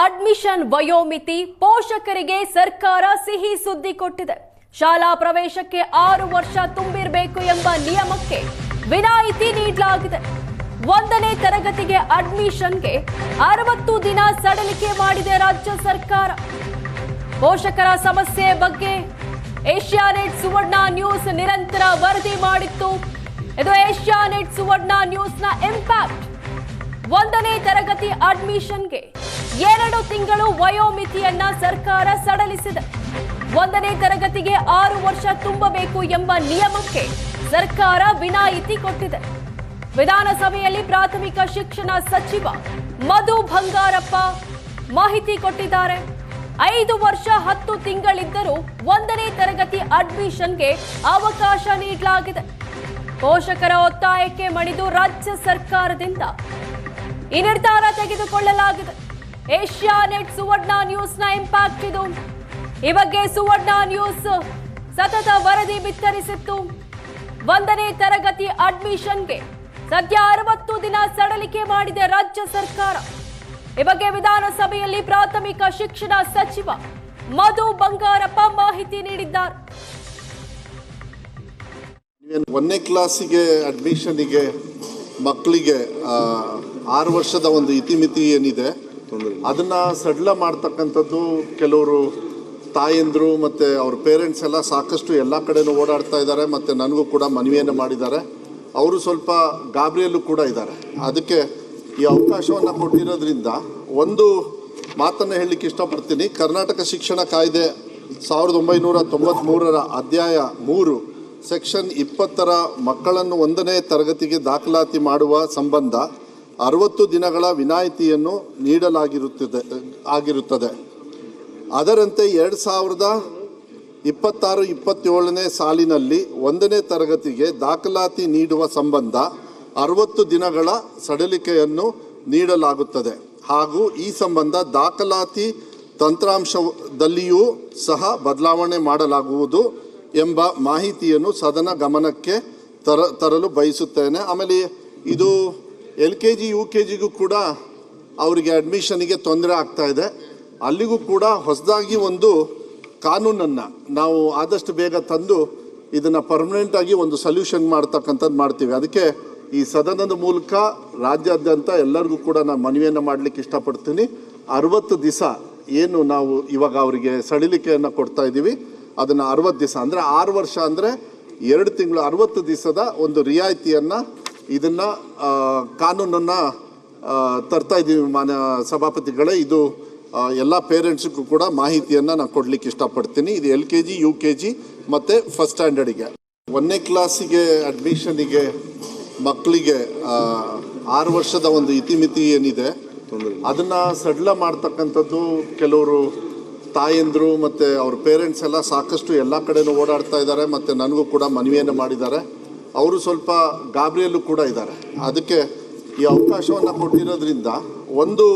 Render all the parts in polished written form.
Admission ವಯೋಮಿತಿ ಪೋಷಕರಿಗೆ ಸರ್ಕಾರ ಸಿಹಿ ಸುದ್ದಿ ಕೊಟ್ಟಿದೆ. ಶಾಲಾ ಪ್ರವೇಶಕ್ಕೆ 6 ವರ್ಷ ತುಂಬಿರಬೇಕು ಎಂಬ ನಿಯಮಕ್ಕೆ ವಿನಾಯಿತಿ ನೀಡಲಾಗಿದೆ. 1ನೇ ತರಗತಿಗೆ ಅಡ್ಮಿಷನ್ಗೆ 60 ದಿನ ಸಡಿಲಿಕೆ ಮಾಡಿದೆ ರಾಜ್ಯ ಸರ್ಕಾರ. ಪೋಷಕರ ಸಮಸ್ಯೆ ಬಗ್ಗೆ ಏಷ್ಯಾನೆಟ್ ಸುವರ್ಣ ನ್ಯೂಸ್ ನಿರಂತರ ವರದಿ ಮಾಡಿತ್ತು. ಇದು ಏಷ್ಯಾನೆಟ್ ಸುವರ್ಣ ನ್ಯೂಸ್ನ ಇಂಪ್ಯಾಕ್ಟ್. 1ನೇ ತರಗತಿ ಅಡ್ಮಿಷನ್ಗೆ 2 ತಿಂಗಳು ವಯೋಮಿತಿಯನ್ನ ಸರ್ಕಾರ ಸಡಿಲಿಸಿದೆ. 1ನೇ ತರಗತಿಗೆ 6 ವರ್ಷ ತುಂಬಬೇಕು ಎಂಬ ನಿಯಮಕ್ಕೆ ಸರ್ಕಾರ ವಿನಾಯಿತಿ ಕೊಟ್ಟಿದೆ. ವಿಧಾನಸಭೆಯಲ್ಲಿ ಪ್ರಾಥಮಿಕ ಶಿಕ್ಷಣ ಸಚಿವ ಮಧು ಬಂಗಾರಪ್ಪ ಮಾಹಿತಿ ಕೊಟ್ಟಿದ್ದಾರೆ. 5 ವರ್ಷ 10 ತಿಂಗಳಿದ್ದರೂ 1ನೇ ತರಗತಿ ಅಡ್ಮಿಷನ್ಗೆ ಅವಕಾಶ ನೀಡಲಾಗಿದೆ. ಪೋಷಕರ ಒತ್ತಾಯಕ್ಕೆ ಮಣಿದು ರಾಜ್ಯ ಸರ್ಕಾರದಿಂದ ಈ ನಿರ್ಧಾರ ತೆಗೆದುಕೊಳ್ಳಲಾಗಿದೆ. ಏಷ್ಯಾನೆಟ್ ಸುವರ್ಣ ನ್ಯೂಸ್ನ ಇಂಪ್ಯಾಕ್ಟ್ ಇದು. ಈ ಬಗ್ಗೆ ಸುವರ್ಣ ನ್ಯೂಸ್ ಸತತ ವರದಿ ಬಿತ್ತರಿಸಿತ್ತು. 1ನೇ ತರಗತಿ ಅಡ್ಮಿಷನ್ಗೆ ಸದ್ಯ 60 ದಿನ ಸಡಿಲಿಕೆ ಮಾಡಿದೆ ರಾಜ್ಯ ಸರ್ಕಾರ. ಈ ಬಗ್ಗೆ ವಿಧಾನಸಭೆಯಲ್ಲಿ ಪ್ರಾಥಮಿಕ ಶಿಕ್ಷಣ ಸಚಿವ ಮಧು ಬಂಗಾರಪ್ಪ ಮಾಹಿತಿ ನೀಡಿದ್ದಾರೆ. 1ನೇ ಕ್ಲಾಸಿಗೆ ಅಡ್ಮಿಷನ್ಗೆ ಮಕ್ಕಳಿಗೆ 6 ವರ್ಷದ ಒಂದು ಇತಿಮಿತಿ ಏನಿದೆ ಅದನ್ನ ಸಡಿಲ ಮಾಡ್ತಕ್ಕಂಥದ್ದು ಕೆಲವರು ತಾಯಂದ್ರು ಮತ್ತು ಅವ್ರ ಪೇರೆಂಟ್ಸ್ ಎಲ್ಲ ಸಾಕಷ್ಟು ಎಲ್ಲ ಕಡೆನೂ ಓಡಾಡ್ತಾ ಇದ್ದಾರೆ. ಮತ್ತು ನನಗೂ ಕೂಡ ಮನವಿಯನ್ನು ಮಾಡಿದ್ದಾರೆ. ಅವರು ಸ್ವಲ್ಪ ಗಾಬರಿಯಲ್ಲೂ ಕೂಡ ಇದ್ದಾರೆ. ಅದಕ್ಕೆ ಈ ಅವಕಾಶವನ್ನು ಕೊಟ್ಟಿರೋದ್ರಿಂದ ಒಂದು ಮಾತನ್ನು ಹೇಳಲಿಕ್ಕೆ ಇಷ್ಟಪಡ್ತೀನಿ. ಕರ್ನಾಟಕ ಶಿಕ್ಷಣ ಕಾಯ್ದೆ 1993 ಅಧ್ಯಾಯ 3 ಸೆಕ್ಷನ್ 20 ಮಕ್ಕಳನ್ನು 1ನೇ ತರಗತಿಗೆ ದಾಖಲಾತಿ ಮಾಡುವ ಸಂಬಂಧ 60 ದಿನಗಳ ವಿನಾಯಿತಿಯನ್ನು ನೀಡಲಾಗಿರುತ್ತದೆ. ಅದರಂತೆ 2026-27ನೇ ಸಾಲಿನಲ್ಲಿ 1ನೇ ತರಗತಿಗೆ ದಾಖಲಾತಿ ನೀಡುವ ಸಂಬಂಧ 60 ದಿನಗಳ ಸಡಿಲಿಕೆಯನ್ನು ನೀಡಲಾಗುತ್ತದೆ. ಹಾಗೂ ಈ ಸಂಬಂಧ ದಾಖಲಾತಿ ತಂತ್ರಾಂಶದಲ್ಲಿಯೂ ಸಹ ಬದಲಾವಣೆ ಮಾಡಲಾಗುವುದು ಎಂಬ ಮಾಹಿತಿಯನ್ನು ಸದನ ಗಮನಕ್ಕೆ ತರಲು ಬಯಸುತ್ತೇನೆ. ಆಮೇಲೆ ಇದು LKG UKGಗೂ ಕೂಡ ಅವರಿಗೆ ಅಡ್ಮಿಷನಿಗೆ ತೊಂದರೆ ಆಗ್ತಾ ಇದೆ. ಅಲ್ಲಿಗೂ ಕೂಡ ಹೊಸದಾಗಿ ಒಂದು ಕಾನೂನನ್ನು ನಾವು ಆದಷ್ಟು ಬೇಗ ತಂದು ಇದನ್ನು ಪರ್ಮನೆಂಟಾಗಿ ಒಂದು ಸೊಲ್ಯೂಷನ್ ಮಾಡ್ತಕ್ಕಂಥದ್ದು ಮಾಡ್ತೀವಿ. ಅದಕ್ಕೆ ಈ ಸದನದ ಮೂಲಕ ರಾಜ್ಯಾದ್ಯಂತ ಎಲ್ಲರಿಗೂ ಕೂಡ ನಾನು ಮನವಿಯನ್ನು ಮಾಡಲಿಕ್ಕೆ ಇಷ್ಟಪಡ್ತೀನಿ. 60 ದಿವಸ ಏನು ನಾವು ಇವಾಗ ಅವರಿಗೆ ಸಡಿಲಿಕೆಯನ್ನು ಕೊಡ್ತಾ ಇದ್ದೀವಿ ಅದನ್ನು 60 ದಿವಸ ಅಂದರೆ 6 ವರ್ಷ ಅಂದರೆ 2 ತಿಂಗಳು 60 ದಿವಸದ ಒಂದು ರಿಯಾಯಿತಿಯನ್ನು ಇದನ್ನು ಕಾನೂನನ್ನು ತರ್ತಾ ಇದ್ದೀವಿ ಮಾನ್ಯ ಸಭಾಪತಿಗಳೇ. ಇದು ಎಲ್ಲ ಪೇರೆಂಟ್ಸ್ಗೂ ಕೂಡ ಮಾಹಿತಿಯನ್ನು ನಾನು ಕೊಡಲಿಕ್ಕೆ ಇಷ್ಟಪಡ್ತೀನಿ. ಇದು LKG UKG ಮತ್ತು ಫಸ್ಟ್ ಸ್ಟ್ಯಾಂಡರ್ಡಿಗೆ 1ನೇ ಕ್ಲಾಸಿಗೆ ಅಡ್ಮಿಷನಿಗೆ ಮಕ್ಕಳಿಗೆ 6 ವರ್ಷದ ಒಂದು ಇತಿಮಿತಿ ಏನಿದೆ ಅದನ್ನು ಸಡಿಲ ಮಾಡ್ತಕ್ಕಂಥದ್ದು ಕೆಲವರು ತಾಯಂದ್ರು ಮತ್ತು ಅವ್ರ ಪೇರೆಂಟ್ಸ್ ಎಲ್ಲ ಸಾಕಷ್ಟು ಎಲ್ಲ ಕಡೆನೂ ಓಡಾಡ್ತಾ ಇದ್ದಾರೆ. ಮತ್ತು ನನಗೂ ಕೂಡ ಮನವಿಯನ್ನು ಮಾಡಿದ್ದಾರೆ. ಅವರು ಸ್ವಲ್ಪ ಗಾಬರಿಯಲ್ಲೂ ಕೂಡ ಇದ್ದಾರೆ. ಅದಕ್ಕೆ ಈ ಅವಕಾಶವನ್ನು ಕೊಟ್ಟಿರೋದ್ರಿಂದ ಒಂದು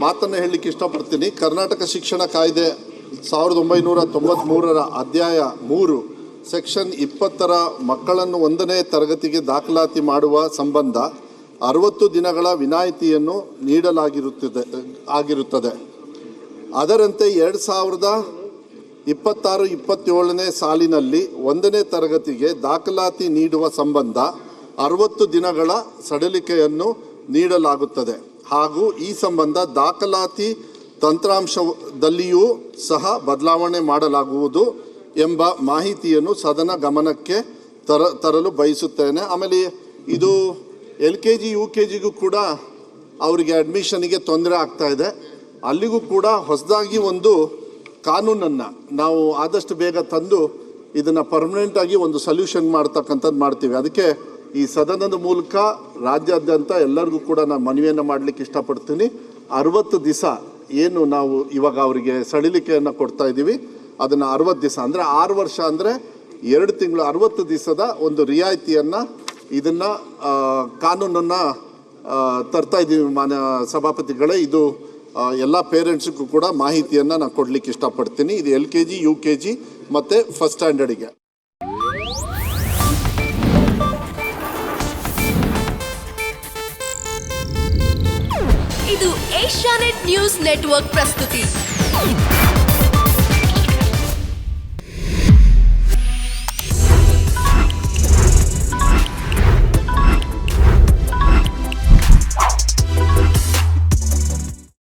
ಮಾತನ್ನು ಹೇಳಲಿಕ್ಕೆ ಇಷ್ಟಪಡ್ತೀನಿ. ಕರ್ನಾಟಕ ಶಿಕ್ಷಣ ಕಾಯ್ದೆ 1993 ಅಧ್ಯಾಯ 3 ಸೆಕ್ಷನ್ 20 ಮಕ್ಕಳನ್ನು 1ನೇ ತರಗತಿಗೆ ದಾಖಲಾತಿ ಮಾಡುವ ಸಂಬಂಧ 60 ದಿನಗಳ ವಿನಾಯಿತಿಯನ್ನು ನೀಡಲಾಗಿರುತ್ತದೆ. ಅದರಂತೆ 2026-27ನೇ ಸಾಲಿನಲ್ಲಿ 1ನೇ ತರಗತಿಗೆ ದಾಖಲಾತಿ ನೀಡುವ ಸಂಬಂಧ 60 ದಿನಗಳ ಸಡಿಲಿಕೆಯನ್ನು ನೀಡಲಾಗುತ್ತದೆ. ಹಾಗೂ ಈ ಸಂಬಂಧ ದಾಖಲಾತಿ ತಂತ್ರಾಂಶದಲ್ಲಿಯೂ ಸಹ ಬದಲಾವಣೆ ಮಾಡಲಾಗುವುದು ಎಂಬ ಮಾಹಿತಿಯನ್ನು ಸದನ ಗಮನಕ್ಕೆ ತರಲು ಬಯಸುತ್ತೇನೆ. ಆಮೇಲೆ ಇದು LKG UKGಗೂ ಕೂಡ ಅವರಿಗೆ ಅಡ್ಮಿಷನಿಗೆ ತೊಂದರೆ ಆಗ್ತಾ ಇದೆ. ಅಲ್ಲಿಗೂ ಕೂಡ ಹೊಸದಾಗಿ ಒಂದು ಕಾನೂನನ್ನು ನಾವು ಆದಷ್ಟು ಬೇಗ ತಂದು ಇದನ್ನು ಪರ್ಮನೆಂಟಾಗಿ ಒಂದು ಸೊಲ್ಯೂಷನ್ ಮಾಡ್ತಕ್ಕಂಥದ್ದು ಮಾಡ್ತೀವಿ. ಅದಕ್ಕೆ ಈ ಸದನದ ಮೂಲಕ ರಾಜ್ಯಾದ್ಯಂತ ಎಲ್ಲರಿಗೂ ಕೂಡ ನಾನು ಮನವಿಯನ್ನು ಮಾಡಲಿಕ್ಕೆ ಇಷ್ಟಪಡ್ತೀನಿ. 60 ದಿವಸ ಏನು ನಾವು ಇವಾಗ ಅವರಿಗೆ ಸಡಿಲಿಕೆಯನ್ನು ಕೊಡ್ತಾ ಇದ್ದೀವಿ ಅದನ್ನು 60 ದಿವಸ ಅಂದರೆ 6 ವರ್ಷ ಅಂದರೆ 2 ತಿಂಗಳು 60 ದಿವಸದ ಒಂದು ರಿಯಾಯಿತಿಯನ್ನು ಇದನ್ನು ಕಾನೂನನ್ನು ತರ್ತಾ ಇದ್ದೀವಿ ಮಾನ್ಯ ಸಭಾಪತಿಗಳೇ. ಇದು ಎಲ್ಲ ಪೇರೆಂಟ್ಸ್ಗೂ ಕೂಡ ಮಾಹಿತಿಯನ್ನು ನಾನು ಕೊಡಲಿಕ್ಕೆ ಇಷ್ಟಪಡ್ತೀನಿ. ಇದು LKG UKG ಮತ್ತು ಫಸ್ಟ್ ಸ್ಟ್ಯಾಂಡರ್ಡಿಗೆ. ಇದು ಏಷ್ಯಾನೆಟ್ ನ್ಯೂಸ್ ನೆಟ್ವರ್ಕ್ ಪ್ರಸ್ತುತಿ.